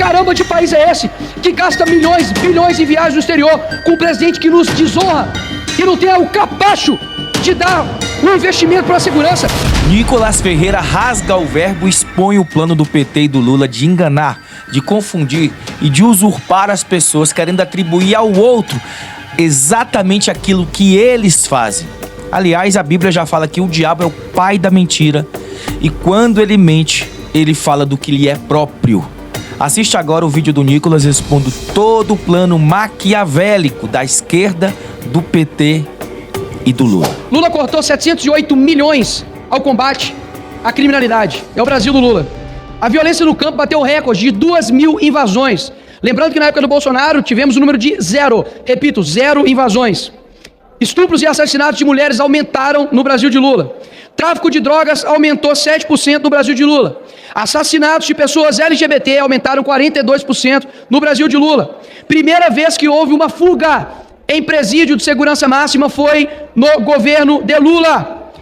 caramba de país é esse que gasta milhões, bilhões em viagens no exterior com um presidente que nos desonra e não tem o capacho de dar um investimento para a segurança? Nicolas Ferreira rasga o verbo e expõe o plano do PT e do Lula de enganar, de confundir e de usurpar as pessoas, querendo atribuir ao outro exatamente aquilo que eles fazem. Aliás, a Bíblia já fala que o diabo é o pai da mentira e quando ele mente, ele fala do que lhe é próprio. Assiste agora o vídeo do Nicolas expondo todo o plano maquiavélico da esquerda, do PT e do Lula. Lula cortou 708 milhões ao combate à criminalidade. É o Brasil do Lula. A violência no campo bateu o recorde de 2.000 invasões. Lembrando que na época do Bolsonaro tivemos o número de 0. Repito, 0 invasões. Estupros e assassinatos de mulheres aumentaram no Brasil de Lula. Tráfico de drogas aumentou 7% no Brasil de Lula. Assassinatos de pessoas LGBT aumentaram 42% no Brasil de Lula. Primeira vez que houve uma fuga em presídio de segurança máxima foi no governo de Lula.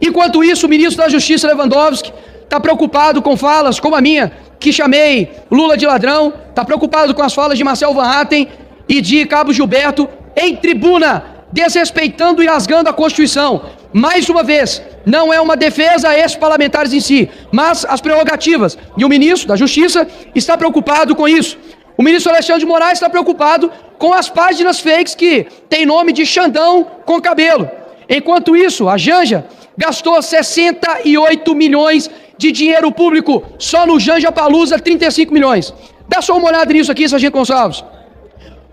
Enquanto isso, o ministro da Justiça, Lewandowski, está preocupado com falas como a minha, que chamei Lula de ladrão, está preocupado com as falas de Marcel Van Hatten e de Cabo Gilberto em tribuna, desrespeitando e rasgando a Constituição. Mais uma vez, não é uma defesa a esses parlamentares em si, mas as prerrogativas. E o ministro da Justiça está preocupado com isso. O ministro Alexandre de Moraes está preocupado com as páginas fakes que tem nome de Xandão com cabelo. Enquanto isso, a Janja gastou 68 milhões de dinheiro público, só no Janja Palusa, 35 milhões. Dá só uma olhada nisso aqui, Sargento Gonçalves.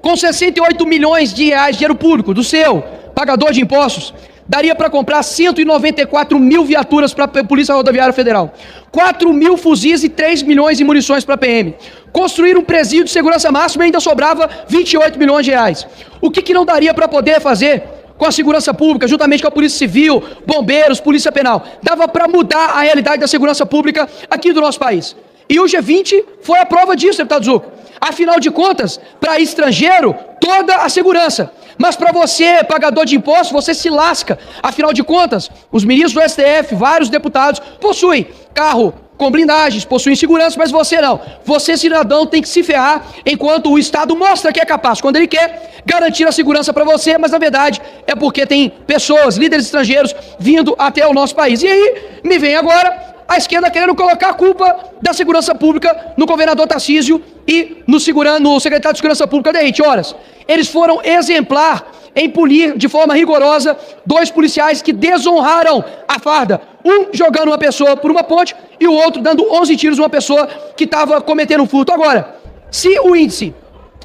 Com 68 milhões de reais de dinheiro público, do seu pagador de impostos, daria para comprar 194 mil viaturas para a Polícia Rodoviária Federal, 4 mil fuzis e 3 milhões de munições para a PM. Construir um presídio de segurança máxima e ainda sobrava 28 milhões de reais. O que não daria para poder fazer com a segurança pública, juntamente com a Polícia Civil, bombeiros, Polícia Penal? Dava para mudar a realidade da segurança pública aqui do nosso país. E o G20 foi a prova disso, deputado Zucco. Afinal de contas, para estrangeiro, toda a segurança. Mas para você, pagador de impostos, você se lasca. Afinal de contas, os ministros do STF, vários deputados, possuem carro com blindagens, possuem segurança, mas você não. Você, cidadão, tem que se ferrar enquanto o Estado mostra que é capaz, quando ele quer garantir a segurança para você, mas na verdade é porque tem pessoas, líderes estrangeiros, vindo até o nosso país. E aí, me vem agora a esquerda querendo colocar a culpa da segurança pública no governador Tarcísio e no secretário de Segurança Pública, Derrite. Horas. Eles foram exemplar em punir de forma rigorosa 2 policiais que desonraram a farda. Um jogando uma pessoa por uma ponte e o outro dando 11 tiros numa pessoa que estava cometendo um furto. Agora, se o índice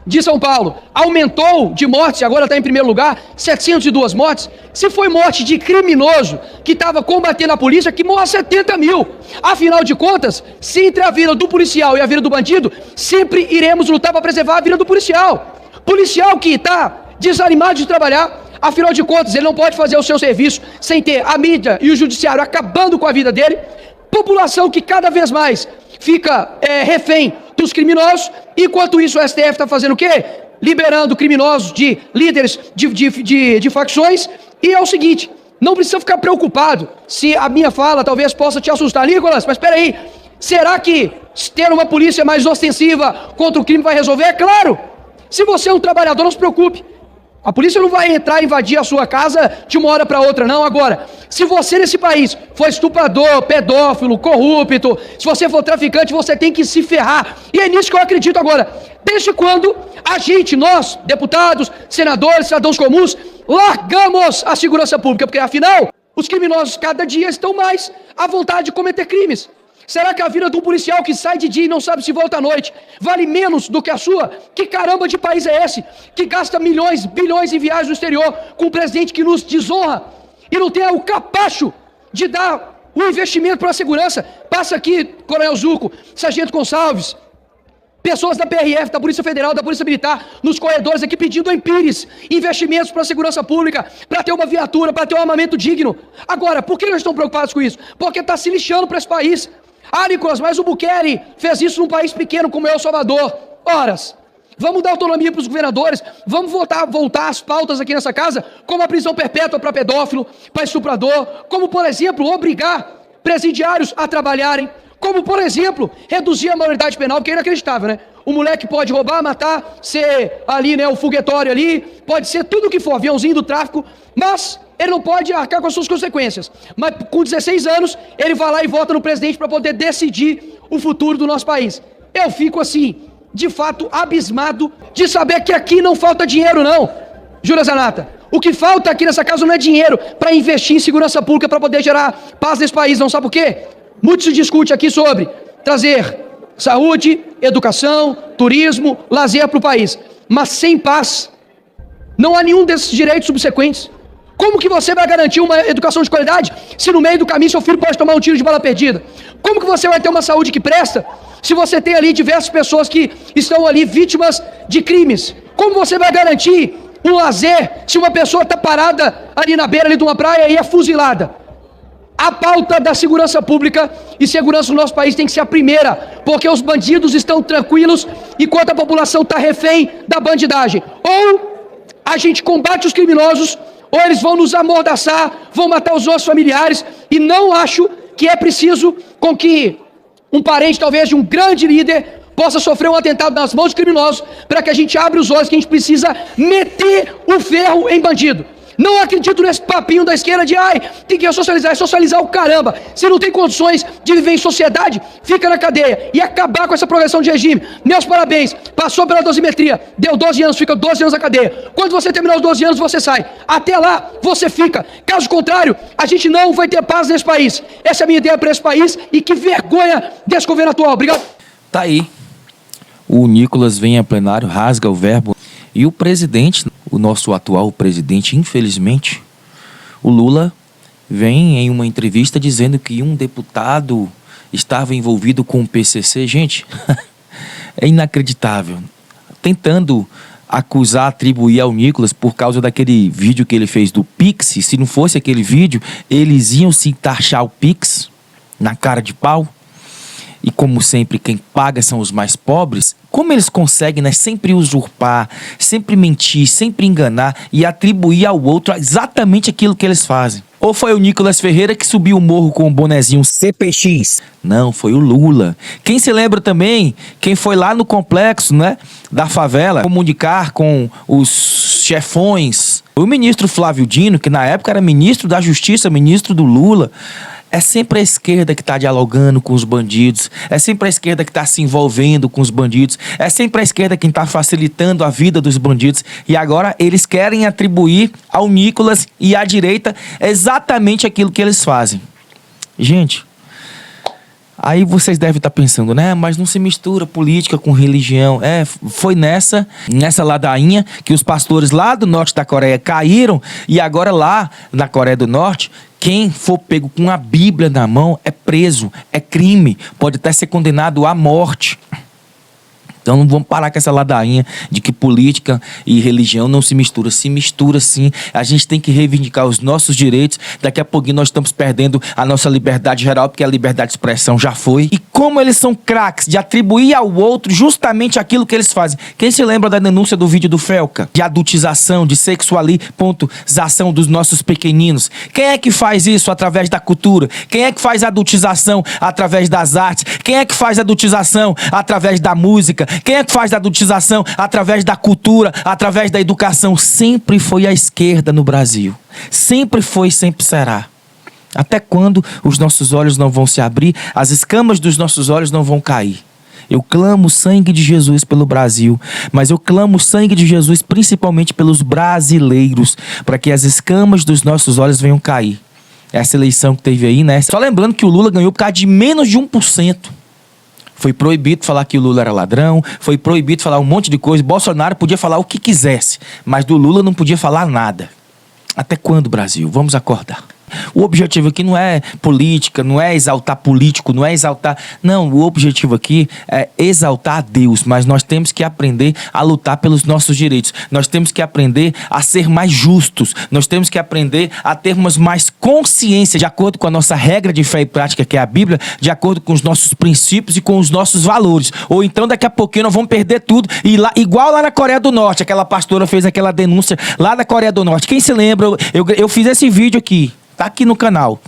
de São Paulo aumentou de mortes, agora está em primeiro lugar, 702 mortes, se foi morte de criminoso que estava combatendo a polícia, que morra 70 mil. Afinal de contas, se entre a vida do policial e a vida do bandido, sempre iremos lutar para preservar a vida do policial. Policial que está desanimado de trabalhar, afinal de contas, ele não pode fazer o seu serviço sem ter a mídia e o judiciário acabando com a vida dele. População que cada vez mais fica refém dos criminosos, enquanto isso o STF está fazendo o quê? Liberando criminosos de líderes de facções. E é o seguinte, não precisa ficar preocupado se a minha fala talvez possa te assustar. Nicolas, mas espera aí, será que ter uma polícia mais ostensiva contra o crime vai resolver? É claro! Se você é um trabalhador, não se preocupe. A polícia não vai entrar e invadir a sua casa de uma hora para outra, não. Agora, se você nesse país for estuprador, pedófilo, corrupto, se você for traficante, você tem que se ferrar. E é nisso que eu acredito agora. Desde quando a gente, nós, deputados, senadores, cidadãos comuns, largamos a segurança pública? Porque, afinal, os criminosos cada dia estão mais à vontade de cometer crimes. Será que a vida de um policial que sai de dia e não sabe se volta à noite vale menos do que a sua? Que caramba de país é esse que gasta milhões, bilhões em viagens no exterior com um presidente que nos desonra e não tem o capacho de dar um investimento para a segurança? Passa aqui, Coronel Zucco, Sargento Gonçalves, pessoas da PRF, da Polícia Federal, da Polícia Militar, nos corredores aqui pedindo em Pires investimentos para a segurança pública, para ter uma viatura, para ter um armamento digno. Agora, por que nós estamos preocupados com isso? Porque está se lixando para esse país. Ah, Nicolas, mas o Bukele fez isso num país pequeno como é El Salvador. Horas, vamos dar autonomia para os governadores, vamos voltar às pautas aqui nessa casa, como a prisão perpétua para pedófilo, para estuprador, como, por exemplo, obrigar presidiários a trabalharem, como, por exemplo, reduzir a maioridade penal, porque é inacreditável, né? O moleque pode roubar, matar, ser ali, né, o foguetório ali, pode ser tudo o que for, aviãozinho do tráfico, mas ele não pode arcar com as suas consequências. Mas com 16 anos, ele vai lá e vota no presidente para poder decidir o futuro do nosso país. Eu fico assim, de fato, abismado de saber que aqui não falta dinheiro, não, Júlia Zanata. O que falta aqui nessa casa não é dinheiro para investir em segurança pública para poder gerar paz nesse país, não sabe por quê? Muito se discute aqui sobre trazer saúde, educação, turismo, lazer para o país. Mas sem paz, não há nenhum desses direitos subsequentes. Como que você vai garantir uma educação de qualidade se no meio do caminho seu filho pode tomar um tiro de bala perdida? Como que você vai ter uma saúde que presta se você tem ali diversas pessoas que estão ali vítimas de crimes? Como você vai garantir um lazer se uma pessoa está parada ali na beira ali de uma praia e é fuzilada? A pauta da segurança pública e segurança no nosso país tem que ser a primeira, porque os bandidos estão tranquilos enquanto a população está refém da bandidagem. Ou a gente combate os criminosos, ou eles vão nos amordaçar, vão matar os nossos familiares, e não acho que é preciso com que um parente, talvez, de um grande líder possa sofrer um atentado nas mãos de criminosos para que a gente abra os olhos que a gente precisa meter o ferro em bandido. Não acredito nesse papinho da esquerda de tem que socializar, é socializar o caramba. Se não tem condições de viver em sociedade, fica na cadeia e acabar com essa progressão de regime. Meus parabéns, passou pela dosimetria, deu 12 anos, fica 12 anos na cadeia. Quando você terminar os 12 anos, você sai. Até lá, você fica. Caso contrário, a gente não vai ter paz nesse país. Essa é a minha ideia para esse país e que vergonha desse governo atual. Obrigado. Tá aí. O Nicolas vem a plenário, rasga o verbo. E o presidente, o nosso atual presidente, infelizmente, o Lula, vem em uma entrevista dizendo que um deputado estava envolvido com o PCC. Gente, é inacreditável. Tentando acusar, atribuir ao Nicolas por causa daquele vídeo que ele fez do Pix. Se não fosse aquele vídeo, eles iam se taxar o Pix na cara de pau. E como sempre, quem paga são os mais pobres. Como eles conseguem, né, sempre usurpar, sempre mentir, sempre enganar e atribuir ao outro exatamente aquilo que eles fazem? Ou foi o Nicolas Ferreira que subiu o morro com o bonezinho CPX? Não, foi o Lula. Quem se lembra também, quem foi lá no complexo, né, da favela, comunicar com os chefões, o ministro Flávio Dino, que na época era ministro da Justiça, ministro do Lula. É sempre a esquerda que está dialogando com os bandidos. É sempre a esquerda que está se envolvendo com os bandidos. É sempre a esquerda quem está facilitando a vida dos bandidos. E agora eles querem atribuir ao Nicolas e à direita exatamente aquilo que eles fazem. Gente, aí vocês devem estar pensando, né? Mas não se mistura política com religião. Foi nessa ladainha que os pastores lá do norte da Coreia caíram. E agora lá na Coreia do Norte, quem for pego com a Bíblia na mão é preso, é crime, pode até ser condenado à morte. Então não vamos parar com essa ladainha de que política e religião não se mistura. Se mistura sim, a gente tem que reivindicar os nossos direitos. Daqui a pouquinho nós estamos perdendo a nossa liberdade geral, porque a liberdade de expressão já foi. E como eles são craques de atribuir ao outro justamente aquilo que eles fazem. Quem se lembra da denúncia do vídeo do Felca? De adultização, de sexualização dos nossos pequeninos. Quem é que faz isso através da cultura? Quem é que faz adultização através das artes? Quem é que faz adultização através da música? Quem é que faz a adultização através da cultura, através da educação? Sempre foi a esquerda no Brasil. Sempre foi, sempre será. Até quando os nossos olhos não vão se abrir, as escamas dos nossos olhos não vão cair. Eu clamo o sangue de Jesus pelo Brasil, mas eu clamo o sangue de Jesus principalmente pelos brasileiros, para que as escamas dos nossos olhos venham cair. Essa eleição que teve aí, né? Só lembrando que o Lula ganhou por causa de menos de 1%. Foi proibido falar que o Lula era ladrão, foi proibido falar um monte de coisa. Bolsonaro podia falar o que quisesse, mas do Lula não podia falar nada. Até quando, Brasil? Vamos acordar. O objetivo aqui não é política, não é exaltar político, não é exaltar... Não, o objetivo aqui é exaltar a Deus, mas nós temos que aprender a lutar pelos nossos direitos. Nós temos que aprender a ser mais justos. Nós temos que aprender a termos mais consciência, de acordo com a nossa regra de fé e prática, que é a Bíblia, de acordo com os nossos princípios e com os nossos valores. Ou então, daqui a pouquinho, nós vamos perder tudo. E lá, igual lá na Coreia do Norte, aquela pastora fez aquela denúncia lá da Coreia do Norte. Quem se lembra? Eu fiz esse vídeo aqui. Tá aqui no canal.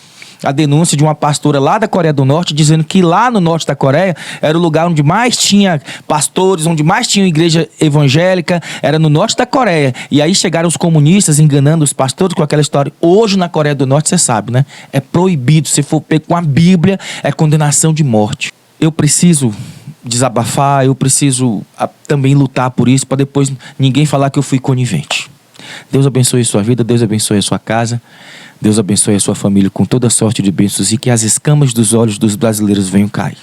a denúncia de uma pastora lá da Coreia do Norte, dizendo que lá no norte da Coreia era o lugar onde mais tinha pastores, onde mais tinha igreja evangélica, era no norte da Coreia. E aí chegaram os comunistas enganando os pastores com aquela história. Hoje na Coreia do Norte, você sabe, né? É proibido, se for pego com a Bíblia, é condenação de morte. Eu preciso desabafar, eu preciso também lutar por isso, para depois ninguém falar que eu fui conivente. Deus abençoe a sua vida, Deus abençoe a sua casa, Deus abençoe a sua família com toda sorte de bênçãos e que as escamas dos olhos dos brasileiros venham cair.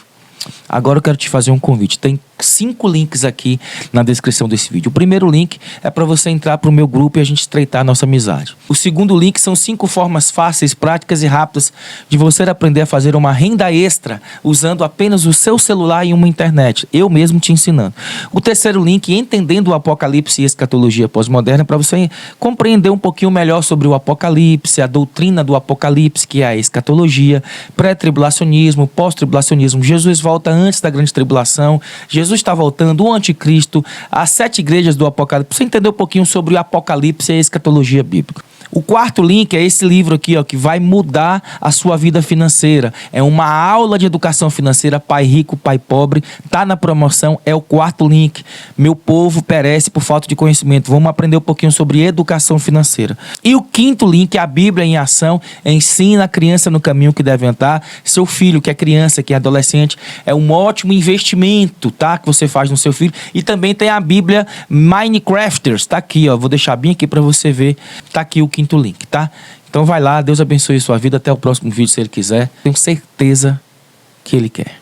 Agora eu quero te fazer um convite. Tem 5 links aqui na descrição desse vídeo. O primeiro link é para você entrar para o meu grupo e a gente estreitar a nossa amizade. O segundo link são 5 formas fáceis, práticas e rápidas de você aprender a fazer uma renda extra usando apenas o seu celular e uma internet. Eu mesmo te ensinando. O terceiro link, entendendo o Apocalipse e escatologia pós-moderna, para você compreender um pouquinho melhor sobre o Apocalipse, a doutrina do Apocalipse, que é a escatologia, pré-tribulacionismo, pós-tribulacionismo. Jesus volta antes da grande tribulação. Jesus está voltando, o anticristo, as 7 igrejas do Apocalipse. Você entender um pouquinho sobre o Apocalipse e a escatologia bíblica. O quarto link é esse livro aqui, ó, que vai mudar a sua vida financeira. É uma aula de educação financeira, Pai Rico, Pai Pobre. Tá na promoção, é o quarto link. Meu povo perece por falta de conhecimento. Vamos aprender um pouquinho sobre educação financeira. E o quinto link é a Bíblia em ação. Ensina a criança no caminho que deve andar. Seu filho, que é criança, que é adolescente, é um ótimo investimento, tá? Que você faz no seu filho. E também tem a Bíblia Minecrafters. Tá aqui, ó. Vou deixar bem aqui para você ver. Tá aqui o quinto link, tá? Então vai lá, Deus abençoe a sua vida. Até o próximo vídeo, se Ele quiser. Tenho certeza que Ele quer.